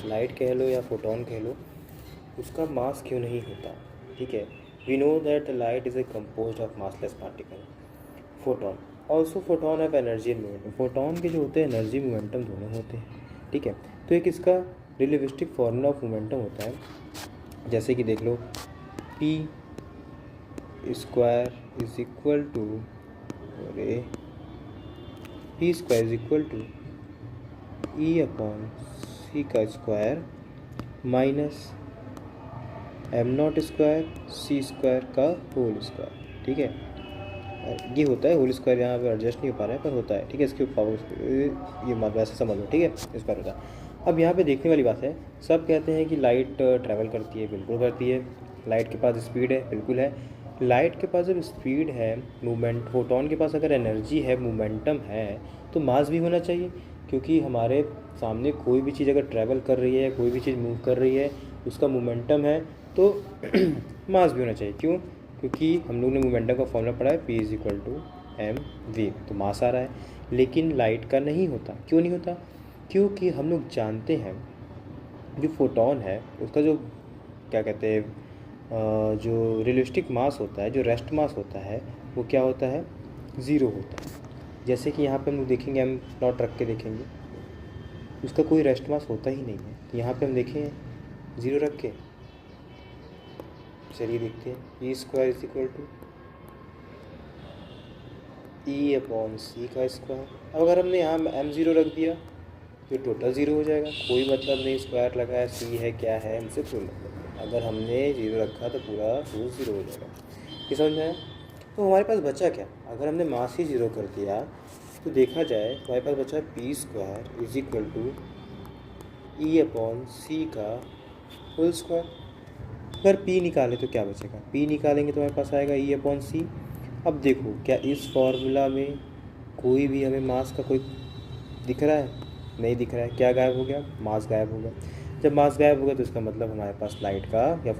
Light कह लो या photon कह लो, उसका मास क्यों नहीं होता, ठीक है। We know that light is a composed of massless particle. Photon also, photon of energy and momentum. Photon के जो होते हैं एनर्जी मोमेंटम दोनों होते हैं, ठीक है। तो एक इसका रिलेटिविस्टिक फॉर्मूला ऑफ मोमेंटम होता है, जैसे कि देख लो, P square is equal to, अरे P square is equal to E upon C का square minus M naught square C square का होल स्क्वायर, ठीक है। ये होता है होल स्क्वायर, यहाँ पे एडजस्ट नहीं हो पा रहा है पर होता है, ठीक है। इसके पावर ये वैसे समझ लो, ठीक है, स्क्वायर होता है। अब यहाँ पे देखने वाली बात है, सब कहते हैं कि लाइट ट्रैवल करती है, बिल्कुल करती है। लाइट के पास स्पीड है, बिल्कुल है। लाइट के पास जब स्पीड है, मूवमेंट, फोटोन के पास अगर एनर्जी है, मोमेंटम है, तो मास भी होना चाहिए, क्योंकि हमारे सामने कोई भी चीज़ अगर ट्रैवल कर रही है, कोई भी चीज़ मूव कर रही है, उसका मोमेंटम है, तो मास भी होना चाहिए। क्यों? क्योंकि हम लोग ने मोमेंटम का फॉर्मूला पढ़ा है, P is equal to M V, तो मास आ रहा है। लेकिन लाइट का नहीं होता। क्यों नहीं होता? क्योंकि हम लोग जानते हैं जो फोटोन है उसका जो क्या कहते हैं जो रियलिस्टिक मास होता है, जो रेस्ट मास होता है, वो क्या होता है? ज़ीरो होता है। जैसे कि यहाँ पे हम लोग देखेंगे, हम प्लॉट रख के देखेंगे, उसका कोई रेस्ट मास होता ही नहीं है। तो यहाँ पे हम देखें ज़ीरो रख के, चलिए देखते हैं, E square is equal to E upon C का स्क्वायर। अब अगर हमने यहाँ एम ज़ीरो रख दिया तो टोटल ज़ीरो हो जाएगा, कोई मतलब नहीं स्क्वायर लगा है, सी है, क्या है, हमसे कोई मतलब नहीं। अगर हमने ज़ीरो रखा तो पूरा रूट ज़ीरो हो जाएगा। ये समझ में आया? तो हमारे पास बचा क्या? अगर हमने मास ही ज़ीरो कर दिया तो देखा जाए तो हमारे पास बचा P square is equal to E upon C का होल स्क्वायर। अगर P निकाले तो क्या बचेगा? P निकालेंगे तो हमारे पास आएगा E अपॉन सी। अब देखो, क्या इस फॉर्मूला में कोई भी हमें मास का कोई दिख रहा है? नहीं दिख रहा है। क्या गायब हो गया? मास गायब हो गया। जब मास गायब हो गया तो इसका मतलब हमारे पास लाइट का या